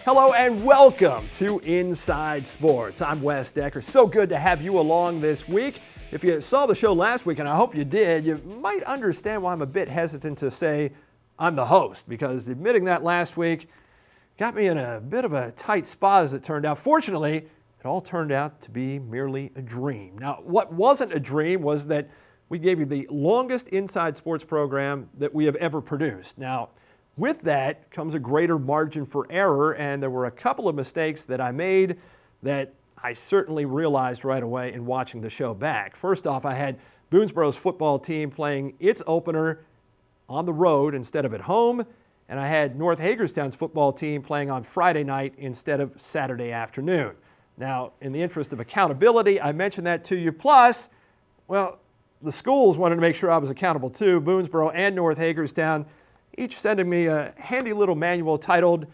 Hello and welcome to Inside Sports. I'm Wes Decker. So good to have you along this week. If you saw the show last week, and I hope you did, you might understand why I'm a bit hesitant to say I'm the host, because admitting that last week got me in a bit of a tight spot as it turned out. Fortunately, it all turned out to be merely a dream. Now, what wasn't a dream was that we gave you the longest Inside Sports program that we have ever produced. Now, with that comes a greater margin for error, and there were a couple of mistakes that I made that I certainly realized right away in watching the show back. First off, I had Boonsboro's football team playing its opener on the road instead of at home, and I had North Hagerstown's football team playing on Friday night instead of Saturday afternoon. Now, in the interest of accountability, I mentioned that to you. Plus, well, the schools wanted to make sure I was accountable too. Boonsboro and North Hagerstown each sending me a handy little manual titled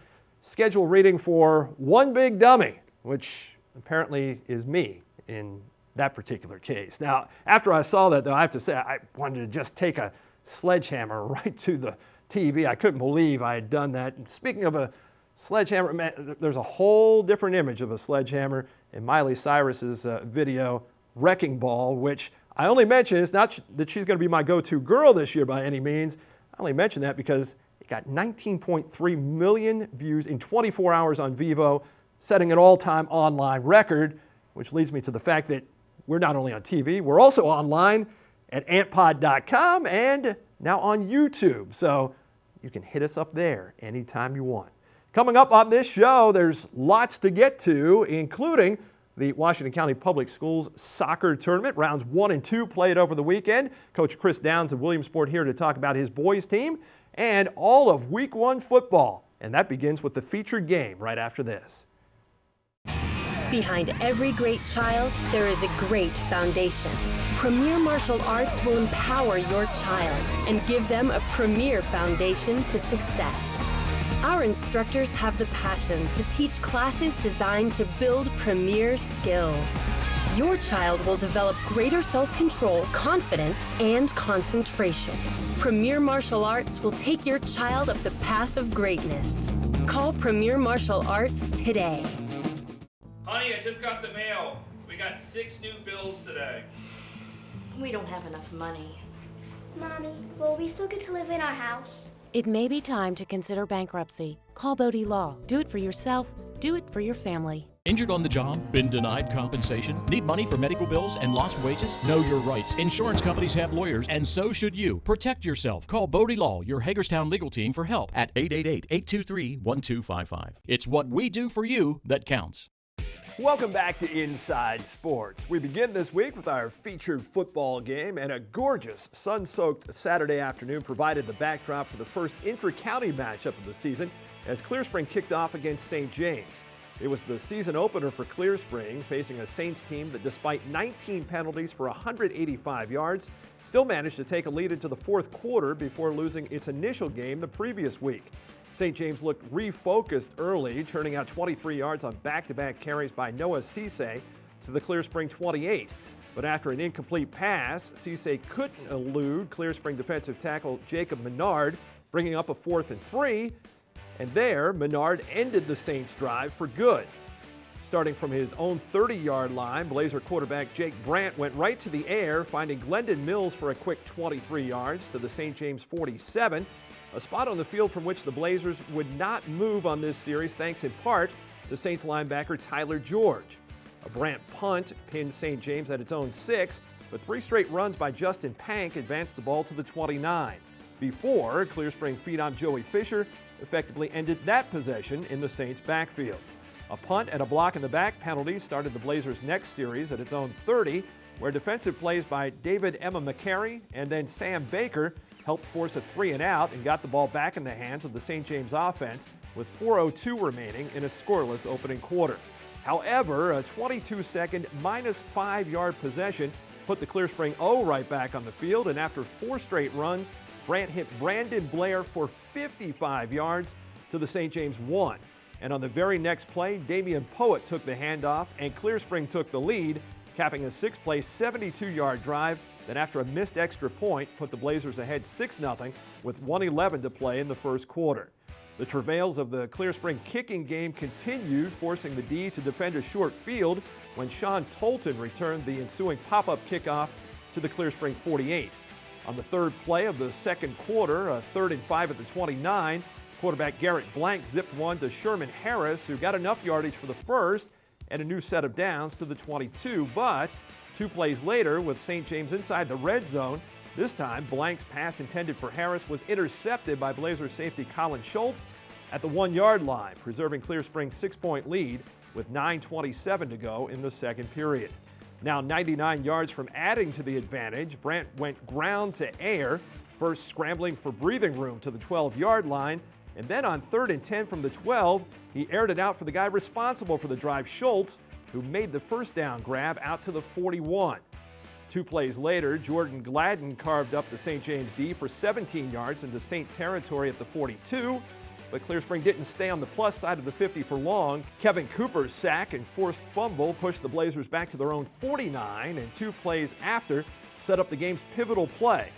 Schedule Reading for One Big Dummy, which apparently is me in that particular case. Now, after I saw that, though, I have to say I wanted to just take a sledgehammer right to the TV. I couldn't believe I had done that. And speaking of a sledgehammer, man, there's a whole different image of a sledgehammer in Miley Cyrus's video, Wrecking Ball, which I only mention. It's not that she's going to be my go-to girl this year by any means. I only mention that because it got 19.3 million views in 24 hours on Vivo, setting an all-time online record, which leads me to the fact that we're not only on TV, we're also online at antpod.com and now on YouTube. So you can hit us up there anytime you want. Coming up on this show, there's lots to get to, including the Washington County Public Schools soccer tournament. Rounds 1 and 2 played over the weekend. Coach Chris Downs of Williamsport here to talk about his boys team and all of Week 1 football. And that begins with the featured game right after this. Behind every great child, there is a great foundation. Premier Martial Arts will empower your child and give them a premier foundation to success. Our instructors have the passion to teach classes designed to build premier skills. Your child will develop greater self-control, confidence, and concentration. Premier Martial Arts will take your child up the path of greatness. Call Premier Martial Arts today. Honey, I just got the mail. We got 6 new bills today. We don't have enough money. Mommy, will we still get to live in our house? It may be time to consider bankruptcy. Call Bodie Law. Do it for yourself. Do it for your family. Injured on the job? Been denied compensation? Need money for medical bills and lost wages? Know your rights. Insurance companies have lawyers, and so should you. Protect yourself. Call Bodie Law, your Hagerstown legal team, for help at 888-823-1255. It's what we do for you that counts. Welcome back to Inside Sports. We begin this week with our featured football game, and a gorgeous sun-soaked Saturday afternoon provided the backdrop for the first intra-county matchup of the season as Clear Spring kicked off against St. James. It was the season opener for Clear Spring, facing a Saints team that, despite 19 penalties for 185 yards, still managed to take a lead into the fourth quarter before losing its initial game the previous week. St. James looked refocused early, churning out 23 yards on back-to-back carries by Noah Cisse to the Clear Spring 28. But after an incomplete pass, Cisse couldn't elude Clear Spring defensive tackle Jacob Menard, bringing up a 4th and 3. And there, Menard ended the Saints' drive for good. Starting from his own 30-yard line, Blazer quarterback Jake Brandt went right to the air, finding Glendon Mills for a quick 23 yards to the St. James 47. A spot on the field from which the Blazers would not move on this series, thanks in part to Saints linebacker Tyler George. A Brandt punt pinned St. James at its own 6, but 3 straight runs by Justin Pank advanced the ball to the 29. Before, Clear Spring phenom Joey Fisher effectively ended that possession in the Saints' backfield. A punt and a block in the back penalty started the Blazers' next series at its own 30, where defensive plays by David Emma McCary and then Sam Baker helped force a 3-and-out and got the ball back in the hands of the St. James offense with 4:02 remaining in a scoreless opening quarter. However, a 22-second, -5-yard possession put the Clear Spring O right back on the field, and after 4 straight runs, Brandt hit Brandon Blair for 55 yards to the St. James 1. And on the very next play, Damian Poet took the handoff and Clear Spring took the lead, capping a 6-play, 72-yard drive that, after a missed extra point, put the Blazers ahead 6-0 with 1:11 to play in the first quarter. The travails of the Clear Spring kicking game continued, forcing the D to defend a short field when Sean Tolton returned the ensuing pop-up kickoff to the Clear Spring 48. On the third play of the second quarter, a 3rd and 5 at the 29, quarterback Garrett Blank zipped one to Sherman Harris, who got enough yardage for the first and a new set of downs to the 22. But 2 plays later, with St. James inside the red zone, this time Blank's pass intended for Harris was intercepted by Blazer safety Colin Schultz at the 1-yard line, preserving Clear Spring's 6-point lead with 9:27 to go in the second period. Now 99 yards from adding to the advantage, Brandt went ground to air, first scrambling for breathing room to the 12-yard line, and then on 3rd and 10 from the 12, he aired it out for the guy responsible for the drive, Schultz, who made the first down grab out to the 41. 2 plays later, Jordan Gladden carved up the St. James D for 17 yards into St. territory at the 42, but Clear Spring didn't stay on the plus side of the 50 for long. Kevin Cooper's sack and forced fumble pushed the Blazers back to their own 49, and 2 plays after set up the game's pivotal play.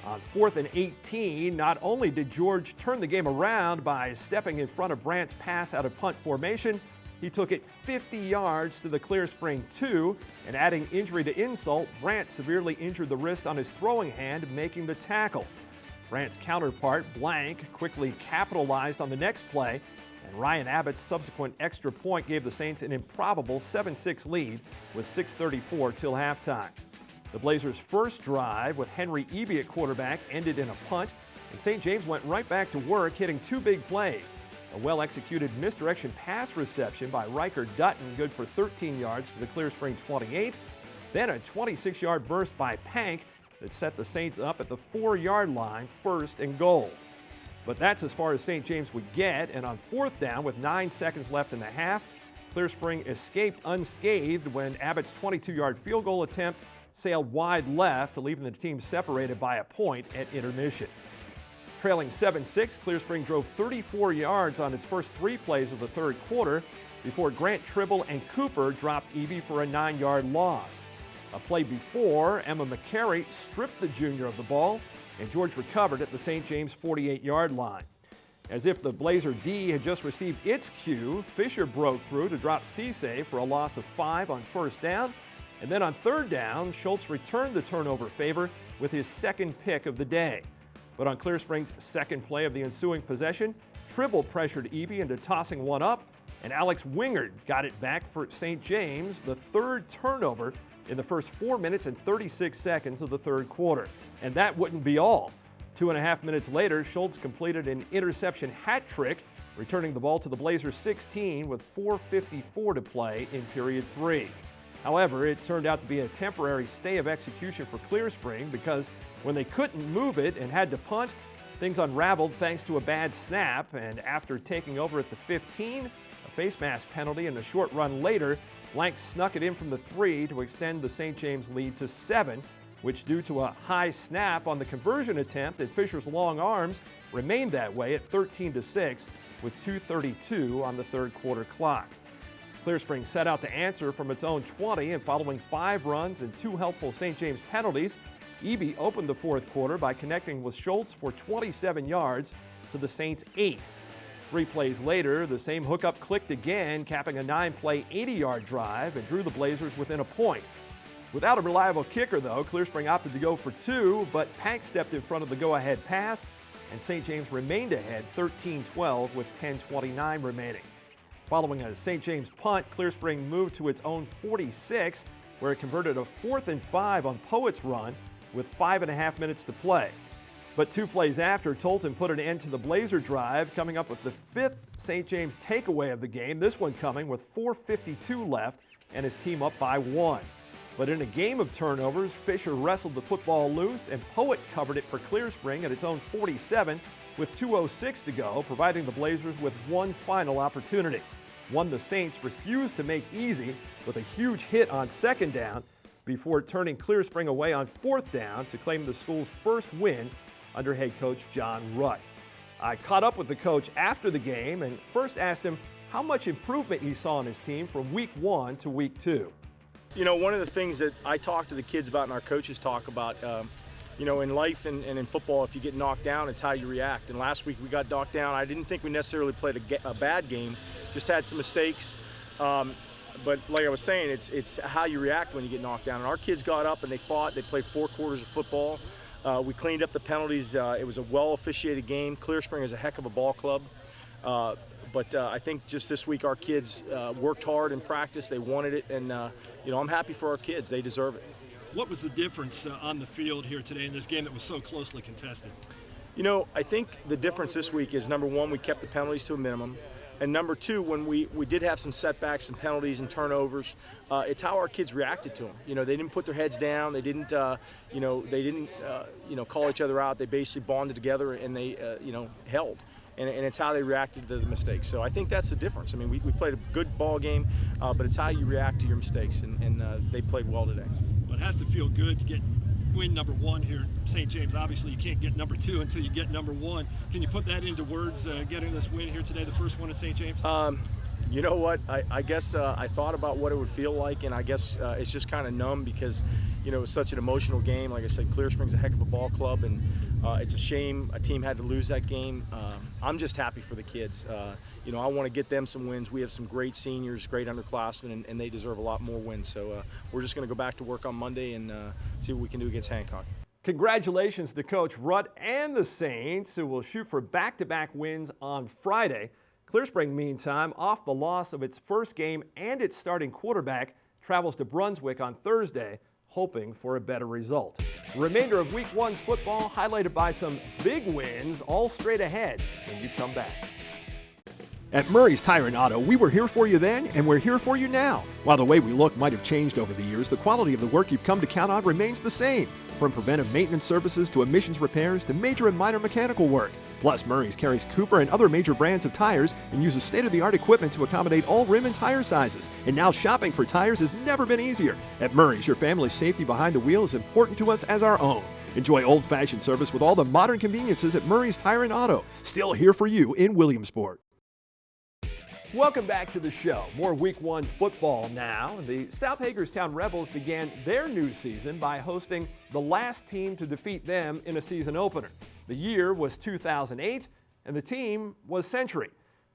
On 4th and 18, not only did George turn the game around by stepping in front of Brandt's pass out of punt formation, he took it 50 yards to the Clear Spring 2, and adding injury to insult, Brandt severely injured the wrist on his throwing hand, making the tackle. Brandt's counterpart, Blank, quickly capitalized on the next play, and Ryan Abbott's subsequent extra point gave the Saints an improbable 7-6 lead with 6:34 till halftime. The Blazers' first drive with Henry Eby at quarterback ended in a punt, and St. James went right back to work, hitting 2 big plays. A well-executed misdirection pass reception by Riker Dutton, good for 13 yards to the Clear Spring 28. Then a 26-yard burst by Pank that set the Saints up at the 4-yard line, 1st and goal. But that's as far as St. James would get, and on 4th down with 9 seconds left in the half, Clear Spring escaped unscathed when Abbott's 22-yard field goal attempt sailed wide left, leaving the team separated by a point at intermission. Trailing 7-6, Clear Spring drove 34 yards on its first 3 plays of the third quarter before Grant Tribble and Cooper dropped Eby for a 9-yard loss. A play before, Emma McCary stripped the junior of the ball, and George recovered at the St. James 48-yard line. As if the Blazer D had just received its cue, Fisher broke through to drop Cisse for a loss of 5 on 1st down, and then on 3rd down, Schultz returned the turnover favor with his 2nd pick of the day. But on Clear Spring's 2nd play of the ensuing possession, Tribble pressured Eby into tossing one up, and Alex Wingard got it back for St. James, the 3rd turnover in the first 4 minutes and 36 seconds of the third quarter. And that wouldn't be all. 2.5 minutes later, Schultz completed an interception hat trick, returning the ball to the Blazers 16 with 4:54 to play in period 3. However, it turned out to be a temporary stay of execution for Clear Spring because when they couldn't move it and had to punt, things unraveled thanks to a bad snap, and after taking over at the 15, a face mask penalty and a short run later, Blank snuck it in from the 3 to extend the St. James lead to 7, which due to a high snap on the conversion attempt and Fisher's long arms remained that way at 13-6 with 2:32 on the third quarter clock. Clear Spring set out to answer from its own 20, and following 5 runs and 2 helpful St. James penalties, Eby opened the fourth quarter by connecting with Schultz for 27 yards to the Saints' 8. 3 plays later, the same hookup clicked again, capping a 9-play, 80-yard drive and drew the Blazers within a point. Without a reliable kicker, though, Clear Spring opted to go for 2, but Pank stepped in front of the go-ahead pass, and St. James remained ahead 13-12 with 10:29 remaining. Following a St. James punt, Clear Spring moved to its own 46, where it converted a 4th and 5 on Poet's run with 5.5 minutes to play. But 2 plays after, Tolton put an end to the Blazer drive, coming up with the 5th St. James takeaway of the game, this one coming with 4:52 left and his team up by 1. But in a game of turnovers, Fisher wrestled the football loose and Poet covered it for Clear Spring at its own 47 with 2:06 to go, providing the Blazers with one final opportunity. One the Saints refused to make easy with a huge hit on 2nd down before turning Clear Spring away on 4th down to claim the school's first win under head coach John Rutt. I caught up with the coach after the game and first asked him how much improvement he saw in his team from week 1 to week 2. You know, one of the things that I talk to the kids about and our coaches talk about, you know, in life and in football, if you get knocked down, it's how you react. And last week we got knocked down. I didn't think we necessarily played a bad game, just had some mistakes. But like I was saying, it's how you react when you get knocked down. And our kids got up and they fought. They played 4 quarters of football. We cleaned up the penalties. It was a well-officiated game. Clear Spring is a heck of a ball club. But I think just this week our kids worked hard in practice. They wanted it, and you know, I'm happy for our kids. They deserve it. What was the difference on the field here today in this game that was so closely contested? You know, I think the difference this week is, number one, we kept the penalties to a minimum. And number two, when we did have some setbacks and penalties and turnovers, it's how our kids reacted to them. You know, they didn't put their heads down. They didn't, call each other out. They basically bonded together and they, held. And it's how they reacted to the mistakes. So I think that's the difference. I mean, we played a good ball game, but it's how you react to your mistakes, and they played well today. Well, it has to feel good to get win number 1 here at St. James. Obviously, you can't get number 2 until you get number 1. Can you put that into words, getting this win here today, the first one at St. James? You know what? I guess I thought about what it would feel like, and I guess it's just kind of numb because, you know, it was such an emotional game. Like I said, Clear Spring's a heck of a ball club, and it's a shame a team had to lose that game. I'm just happy for the kids. You know, I want to get them some wins. We have some great seniors, great underclassmen, and they deserve a lot more wins. So we're just going to go back to work on Monday and see what we can do against Hancock. Congratulations to Coach Rutt and the Saints, who will shoot for back-to-back wins on Friday. Clear Spring, meantime, off the loss of its first game and its starting quarterback, travels to Brunswick on Thursday, hoping for a better result. The remainder of Week 1's football highlighted by some big wins, all straight ahead when you come back. At Murray's Tire and Auto, we were here for you then, and we're here for you now. While the way we look might have changed over the years, the quality of the work you've come to count on remains the same. From preventive maintenance services to emissions repairs to major and minor mechanical work. Plus, Murray's carries Cooper and other major brands of tires and uses state-of-the-art equipment to accommodate all rim and tire sizes. And now shopping for tires has never been easier. At Murray's, your family's safety behind the wheel is important to us as our own. Enjoy old-fashioned service with all the modern conveniences at Murray's Tire and Auto. Still here for you in Williamsport. Welcome back to the show. More Week 1 football now. The South Hagerstown Rebels began their new season by hosting the last team to defeat them in a season opener. The year was 2008, and the team was Century.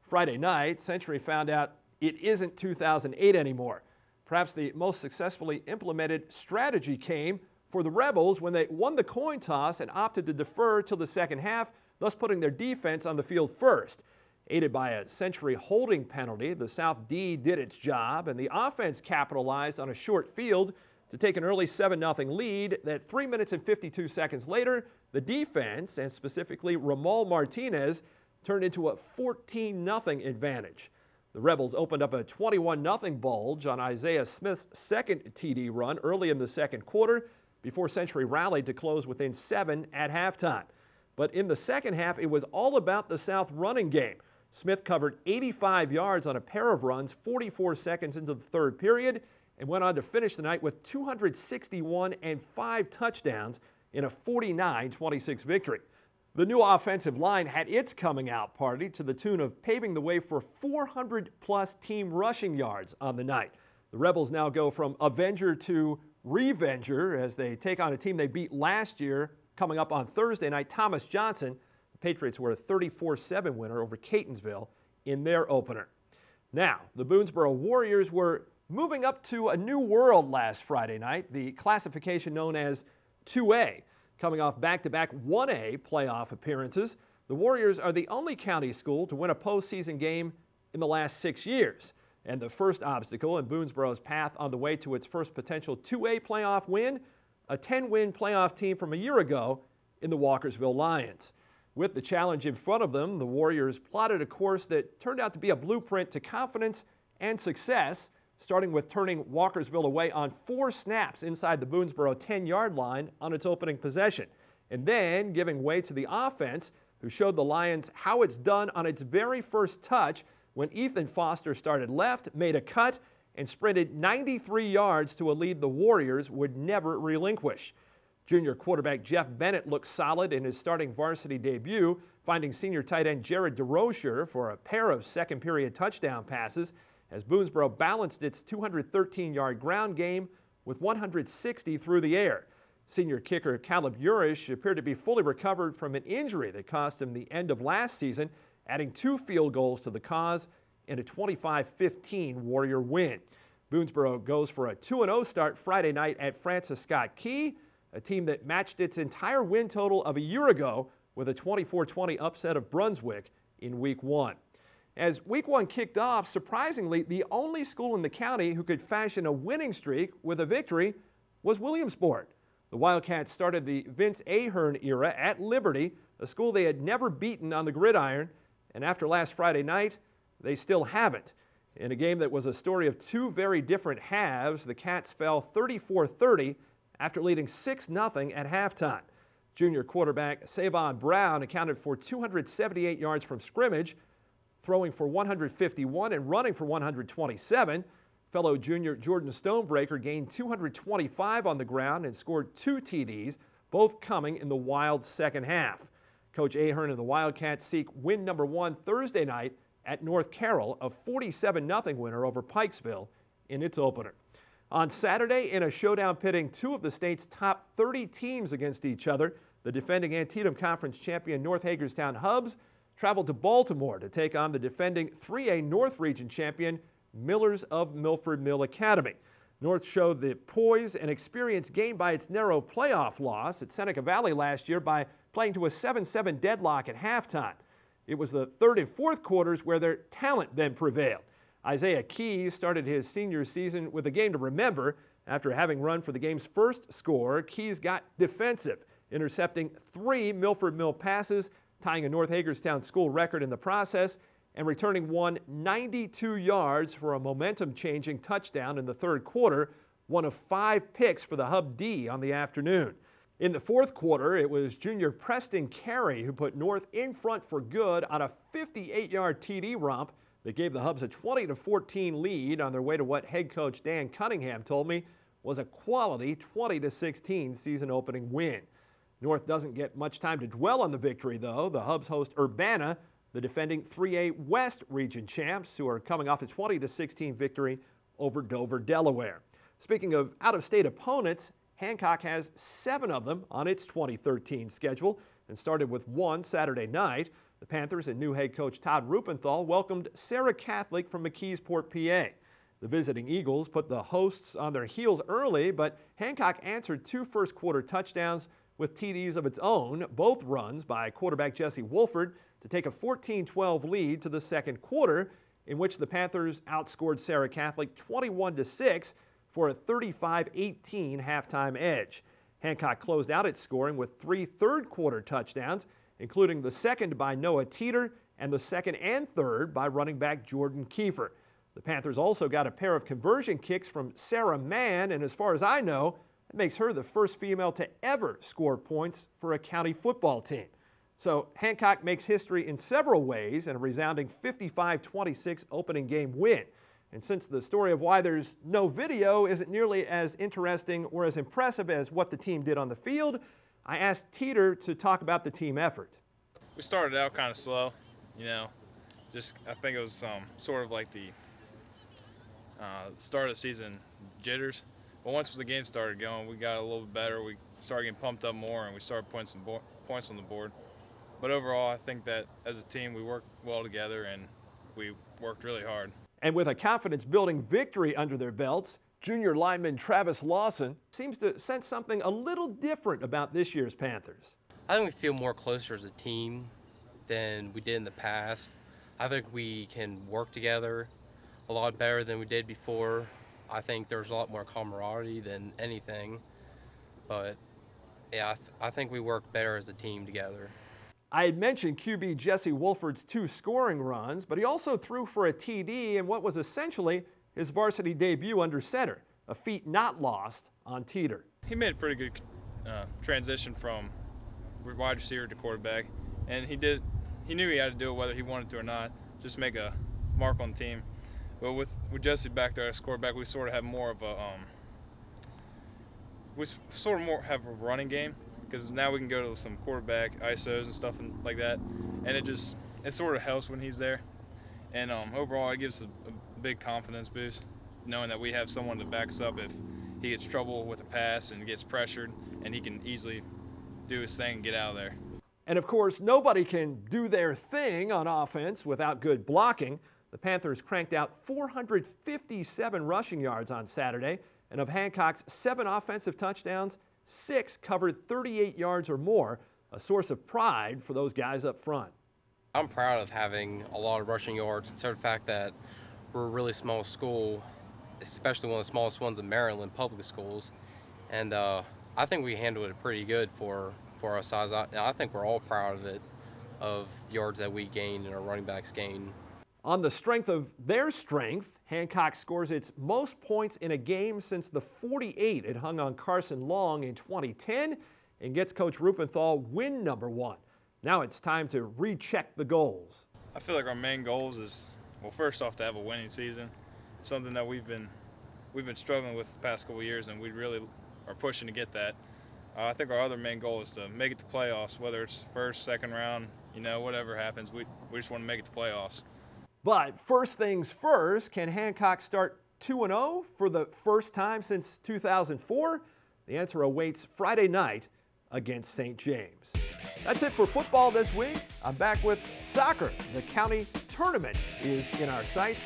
Friday night, Century found out it isn't 2008 anymore. Perhaps the most successfully implemented strategy came for the Rebels when they won the coin toss and opted to defer till the second half, thus putting their defense on the field first. Aided by a Century holding penalty, the South D did its job, and the offense capitalized on a short field to take an early 7-0 lead that 3 minutes and 52 seconds later, the defense, and specifically Ramal Martinez, turned into a 14-0 advantage. The Rebels opened up a 21-0 bulge on Isaiah Smith's second TD run early in the second quarter before Century rallied to close within 7 at halftime. But in the second half, it was all about the South running game. Smith covered 85 yards on a pair of runs 44 seconds into the third period and went on to finish the night with 261 and 5 touchdowns in a 49-26 victory. The new offensive line had its coming out party to the tune of paving the way for 400-plus team rushing yards on the night. The Rebels now go from Avenger to Revenger as they take on a team they beat last year coming up on Thursday night, Thomas Johnson. The Patriots were a 34-7 winner over Catonsville in their opener. Now, the Boonesboro Warriors were moving up to a new world last Friday night, the classification known as 2A. Coming off back-to-back 1A playoff appearances, the Warriors are the only county school to win a postseason game in the last 6 years. And the first obstacle in Boonesboro's path on the way to its first potential 2A playoff win, a 10-win playoff team from a year ago in the Walkersville Lions. With the challenge in front of them, the Warriors plotted a course that turned out to be a blueprint to confidence and success, starting with turning Walkersville away on 4 snaps inside the Boonesboro 10-yard line on its opening possession, and then giving way to the offense, who showed the Lions how it's done on its very first touch when Ethan Foster started left, made a cut, and sprinted 93 yards to a lead the Warriors would never relinquish. Junior quarterback Jeff Bennett looked solid in his starting varsity debut, finding senior tight end Jared DeRocher for a pair of second-period touchdown passes as Boonesboro balanced its 213-yard ground game with 160 through the air. Senior kicker Caleb Urish appeared to be fully recovered from an injury that cost him the end of last season, adding 2 field goals to the cause in a 25-15 Warrior win. Boonesboro goes for a 2-0 start Friday night at Francis Scott Key, a team that matched its entire win total of a year ago with a 24-20 upset of Brunswick in Week 1. As Week 1 kicked off, surprisingly, the only school in the county who could fashion a winning streak with a victory was Williamsport. The Wildcats started the Vince Ahern era at Liberty, a school they had never beaten on the gridiron, and after last Friday night, they still haven't. In a game that was a story of 2 very different halves, the Cats fell 34-30 after leading 6-0 at halftime. Junior quarterback Savon Brown accounted for 278 yards from scrimmage, throwing for 151 and running for 127. Fellow junior Jordan Stonebreaker gained 225 on the ground and scored 2 TDs, both coming in the Wild second half. Coach Ahern and the Wildcats seek win number 1 Thursday night at North Carroll, a 47-0 winner over Pikesville in its opener. On Saturday, in a showdown pitting 2 of the state's top 30 teams against each other, the defending Antietam Conference champion North Hagerstown Hubs traveled to Baltimore to take on the defending 3A North Region champion Millers of Milford Mill Academy. North showed the poise and experience gained by its narrow playoff loss at Seneca Valley last year by playing to a 7-7 deadlock at halftime. It was the third and fourth quarters where their talent then prevailed. Isaiah Keys started his senior season with a game to remember. After having run for the game's first score, Keys got defensive, intercepting 3 Milford Mill passes, tying a North Hagerstown school record in the process, and returning 192 yards for a momentum-changing touchdown in the third quarter, one of 5 picks for the Hub D on the afternoon. In the fourth quarter, it was junior Preston Carey who put North in front for good on a 58-yard TD romp that gave the Hubs a 20-14 lead on their way to what head coach Dan Cunningham told me was a quality 20-16 season-opening win. North doesn't get much time to dwell on the victory, though. The Hubs host Urbana, the defending 3A West Region champs, who are coming off a 20-16 victory over Dover, Delaware. Speaking of out-of-state opponents, Hancock has 7 of them on its 2013 schedule and started with 1 Saturday night. The Panthers and new head coach Todd Rupenthal welcomed Sarah Catholic from McKeesport, PA. The visiting Eagles put the hosts on their heels early, but Hancock answered 2 first-quarter touchdowns with TDs of its own, both runs by quarterback Jesse Wolford, to take a 14-12 lead to the second quarter, in which the Panthers outscored Sarah Catholic 21-6 for a 35-18 halftime edge. Hancock closed out its scoring with 3 third-quarter touchdowns, including the second by Noah Teeter and the second and third by running back Jordan Kiefer. The Panthers also got a pair of conversion kicks from Sarah Mann, and as far as I know, it makes her the first female to ever score points for a county football team. So Hancock makes history in several ways in a resounding 55-26 opening game win. And since the story of why there's no video isn't nearly as interesting or as impressive as what the team did on the field, I asked Teeter to talk about the team effort. We started out kind of slow, I think it was sort of like the start of the season jitters. But once the game started going, we got a little bit better. We started getting pumped up more, and we started putting some points on the board. But overall, I think that as a team, we worked well together, and we worked really hard. And with a confidence-building victory under their belts, junior lineman Travis Lawson seems to sense something a little different about this year's Panthers. I think we feel more closer as a team than we did in the past. I think we can work together a lot better than we did before. I think there's a lot more camaraderie than anything. But, yeah, I think we work better as a team together. I had mentioned QB Jesse Wolford's 2 scoring runs, but he also threw for a TD in what was essentially his varsity debut under center, a feat not lost on Teeter. He made a pretty good transition from wide receiver to quarterback, and he knew he had to do it whether he wanted to or not, just make a mark on the team. But with Jesse back there as quarterback, we sort of have more of a running game, because now we can go to some quarterback ISOs and stuff like that, and it sort of helps when he's there. And overall, it gives us a big confidence boost, knowing that we have someone to back us up he gets trouble with a pass and gets pressured, and he can easily do his thing and get out of there. And of course, nobody can do their thing on offense without good blocking. The Panthers cranked out 457 rushing yards on Saturday, and of Hancock's 7 offensive touchdowns, 6 covered 38 yards or more, a source of pride for those guys up front. I'm proud of having a lot of rushing yards, considering the fact that we're a really small school, especially one of the smallest ones in Maryland, public schools. And I think we handled it pretty good for our size. I think we're all proud of it, of the yards that we gained and our running backs gained. On the strength of their strength, Hancock scores its most points in a game since the 48 it hung on Carson Long in 2010 and gets Coach Rupenthal win number 1. Now it's time to recheck the goals. I feel like our main goals is, well, first off, to have a winning season. It's something that we've been struggling with the past couple of years, and we really are pushing to get that. I think our other main goal is to make it to playoffs, whether it's first, second round, whatever happens. We just want to make it to playoffs. But first things first, can Hancock start 2-0 for the first time since 2004? The answer awaits Friday night against St. James. That's it for football this week. I'm back with soccer. The county tournament is in our sights.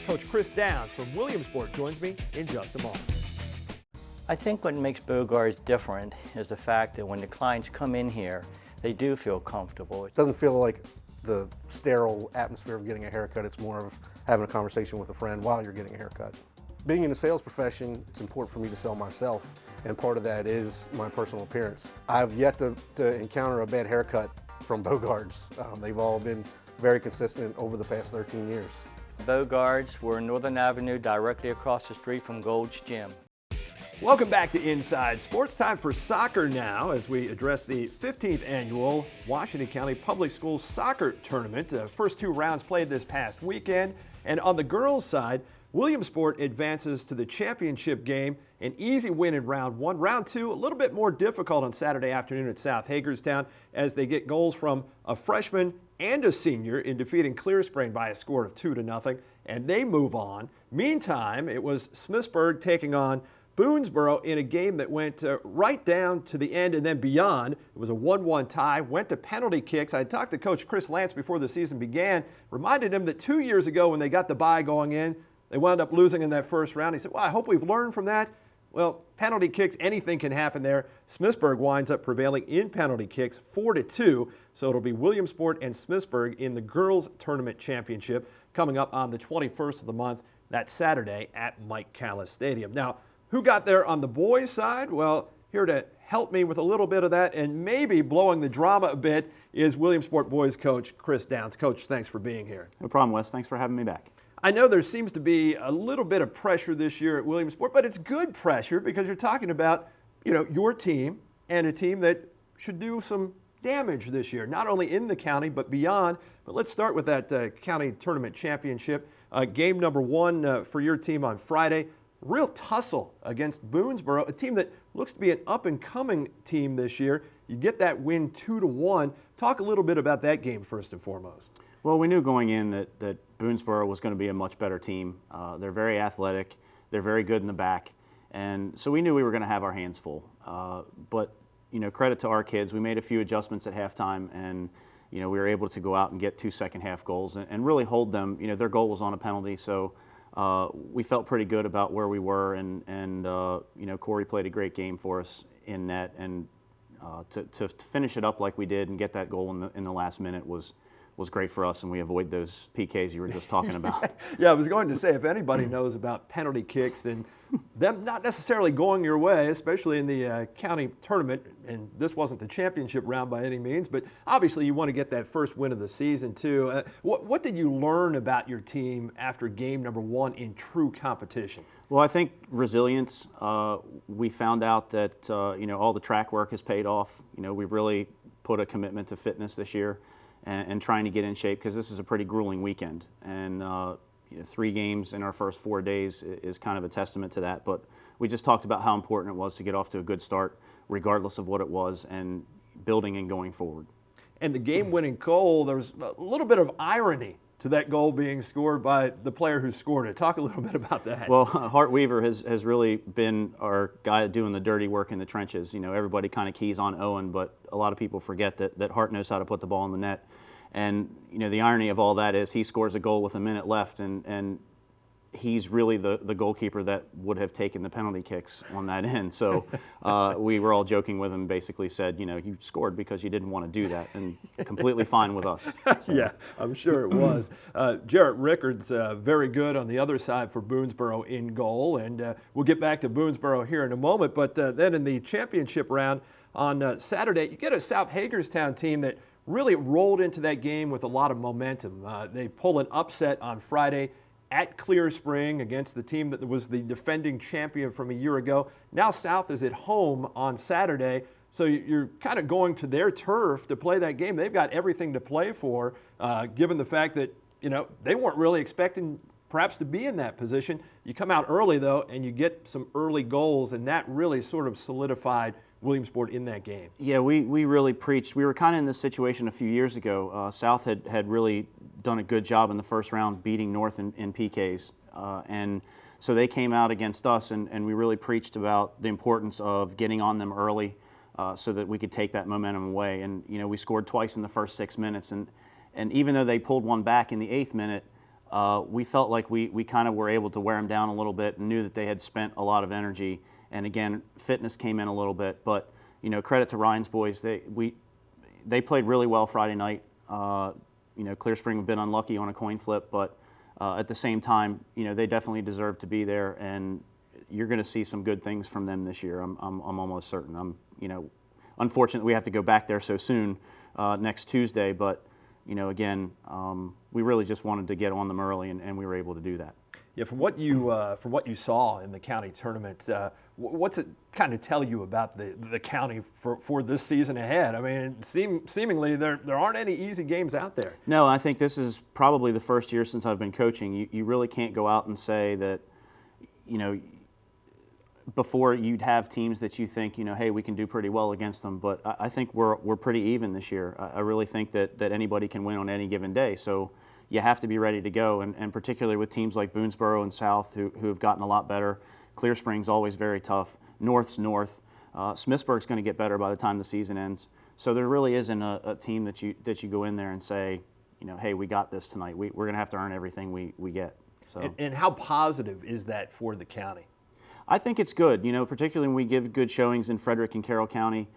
Coach Chris Downs from Williamsport joins me in just a moment. I think what makes Beauregard's different is the fact that when the clients come in here, they do feel comfortable. It doesn't feel like the sterile atmosphere of getting a haircut. It's more of having a conversation with a friend while you're getting a haircut. Being in the sales profession, it's important for me to sell myself, and part of that is my personal appearance. I've yet to encounter a bad haircut from Beauregard's. They've all been very consistent over the past 13 years. Beauregard's, we're in Northern Avenue, directly across the street from Gold's Gym. Welcome back to Inside Sports. Time for soccer now as we address the 15th annual Washington County Public Schools Soccer Tournament. The first 2 rounds played this past weekend. And on the girls' side, Williamsport advances to the championship game. An easy win in round 1. Round 2, a little bit more difficult on Saturday afternoon at South Hagerstown as they get goals from a freshman and a senior in defeating Clear Spring by a score of 2-0. And they move on. Meantime, it was Smithsburg taking on Boonesboro in a game that went right down to the end and then beyond. It was a 1-1 tie, went to penalty kicks. I talked to Coach Chris Lance before the season began, reminded him that 2 years ago when they got the bye going in, they wound up losing in that first round. He said, well, I hope we've learned from that. Well, penalty kicks, anything can happen there. Smithsburg winds up prevailing in penalty kicks 4-2, so it'll be Williamsport and Smithsburg in the girls tournament championship coming up on the 21st of the month, that Saturday at Mike Callis Stadium. Now, who got there on the boys' side? Well, here to help me with a little bit of that and maybe blowing the drama a bit is Williamsport boys coach Chris Downs. Coach, thanks for being here. No problem, Wes. Thanks for having me back. I know there seems to be a little bit of pressure this year at Williamsport, but it's good pressure because you're talking about, your team and a team that should do some damage this year, not only in the county but beyond. But let's start with that county tournament championship. Game number 1 for your team on Friday. Real tussle against Boonesboro, a team that looks to be an up-and-coming team this year. You get that win 2-1. Talk a little bit about that game first and foremost. Well, we knew going in that Boonesboro was going to be a much better team. They're very athletic. They're very good in the back. And so we knew we were going to have our hands full. But, credit to our kids. We made a few adjustments at halftime, and, we were able to go out and get 2 second-half goals and really hold them. Their goal was on a penalty, so we felt pretty good about where we were. And Corey played a great game for us in net. And to finish it up like we did and get that goal in the last minute was great for us, and we avoid those PKs you were just talking about. Yeah, I was going to say, if anybody knows about penalty kicks and them not necessarily going your way, especially in the county tournament, and this wasn't the championship round by any means, but obviously you want to get that first win of the season too. What did you learn about your team after game number 1 in true competition? Well, I think resilience. We found out that all the track work has paid off. We've really put a commitment to fitness this year. And trying to get in shape because this is a pretty grueling weekend. And 3 games in our first 4 days is kind of a testament to that. But we just talked about how important it was to get off to a good start, regardless of what it was, and building and going forward. And the game-winning goal, there was a little bit of irony to that goal being scored by the player who scored it. Talk a little bit about that. Well, Hart Weaver has really been our guy doing the dirty work in the trenches. You know, everybody kind of keys on Owen, but a lot of people forget that Hart knows how to put the ball in the net. And, you know, the irony of all that is he scores a goal with a minute left, and he's really the goalkeeper that would have taken the penalty kicks on that end. So we were all joking with him, basically said, you know, you scored because you didn't want to do that, and completely fine with us. So. Yeah, I'm sure it was. Jarrett Rickard's very good on the other side for Boonesboro in goal, and we'll get back to Boonesboro here in a moment. But then in the championship round on Saturday, you get a South Hagerstown team that really rolled into that game with a lot of momentum. They pull an upset on Friday at Clear Spring against the team that was the defending champion from a year ago. Now South is at home on Saturday, so you're kind of going to their turf to play that game. They've got everything to play for, given the fact that, you know, they weren't really expecting perhaps to be in that position. You come out early, though, and you get some early goals, and that really sort of solidified Williamsport in that game. Yeah, we really preached. We were kind of in this situation a few years ago. South had really done a good job in the first round beating North in PKs. And so they came out against us, and we really preached about the importance of getting on them early so that we could take that momentum away. And, you know, we scored twice in the first 6 minutes. And even though they pulled one back in the 8th minute, we felt like we kind of were able to wear them down a little bit and knew that they had spent a lot of energy. And again, fitness came in a little bit, but you know, credit to Ryan's boys. They played really well Friday night. You know, Clear Spring have been unlucky on a coin flip, but at the same time, you know, they definitely deserve to be there, and you're going to see some good things from them this year. I'm almost certain. You know, unfortunately we have to go back there so soon next Tuesday, but you know, again, we really just wanted to get on them early, and we were able to do that. Yeah, from what you saw in the county tournament, what's it kind of tell you about the county for this season ahead? I mean, seemingly there aren't any easy games out there. No, I think this is probably the first year since I've been coaching. You really can't go out and say that, you know, before you'd have teams that you think, you know, hey, we can do pretty well against them. But I think we're pretty even this year. I really think that anybody can win on any given day. So you have to be ready to go, and particularly with teams like Boonesboro and South who have gotten a lot better. Clear Spring's always very tough. North's North. Smithsburg's going to get better by the time the season ends. So there really isn't a team that you go in there and say, you know, hey, we got this tonight. We're going to have to earn everything we get. So. And how positive is that for the county? I think it's good. You know, particularly when we give good showings in Frederick and Carroll County.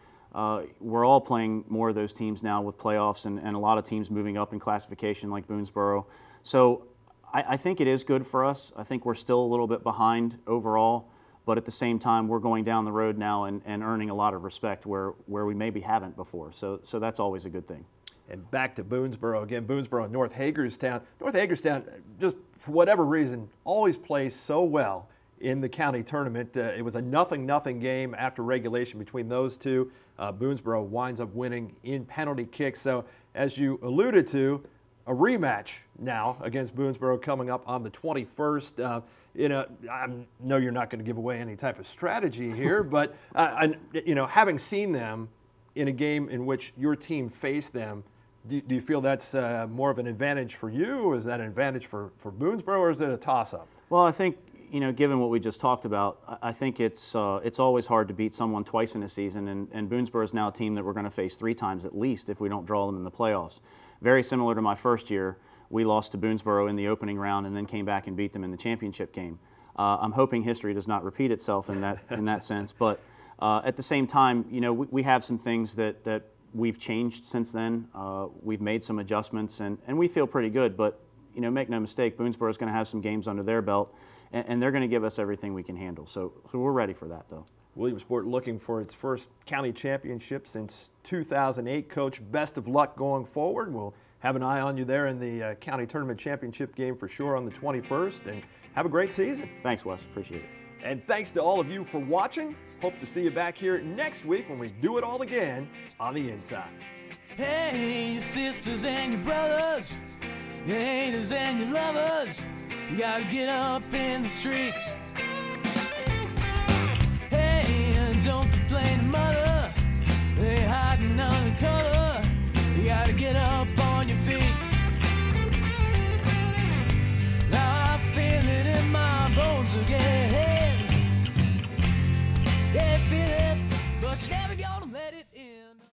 We're all playing more of those teams now with playoffs and a lot of teams moving up in classification like Boonesboro. So I think it is good for us. I think we're still a little bit behind overall, but at the same time, we're going down the road now and earning a lot of respect where we maybe haven't before. So that's always a good thing. And back to Boonesboro again, Boonesboro and North Hagerstown. North Hagerstown, just for whatever reason, always plays so well in the county tournament. It was a 0-0 game after regulation between those two. Boonesboro winds up winning in penalty kicks. So as you alluded to, a rematch now against Boonesboro coming up on the 21st. You know, I know you're not going to give away any type of strategy here, but you know, having seen them in a game in which your team faced them, do you feel that's more of an advantage for you? Is that an advantage for Boonesboro, or is it a toss-up? Well, I think, you know, given what we just talked about, I think it's always hard to beat someone twice in a season, and Boonesboro is now a team that we're going to face 3 times at least if we don't draw them in the playoffs. Very similar to my first year, we lost to Boonesboro in the opening round and then came back and beat them in the championship game. I'm hoping history does not repeat itself in that sense, but at the same time, you know, we have some things that we've changed since then. We've made some adjustments, and we feel pretty good, but you know, make no mistake, Boonesboro is going to have some games under their belt, and they're going to give us everything we can handle. So we're ready for that, though. Williamsport looking for its first county championship since 2008. Coach, best of luck going forward. We'll have an eye on you there in the county tournament championship game for sure on the 21st, and have a great season. Thanks, Wes. Appreciate it. And thanks to all of you for watching. Hope to see you back here next week when we do it all again on The Inside. Hey, your sisters and your brothers, your haters and your lovers, you gotta get up in the streets. Hey, don't complain to mother, they hiding under color, you gotta get up on your feet. gonna let it in.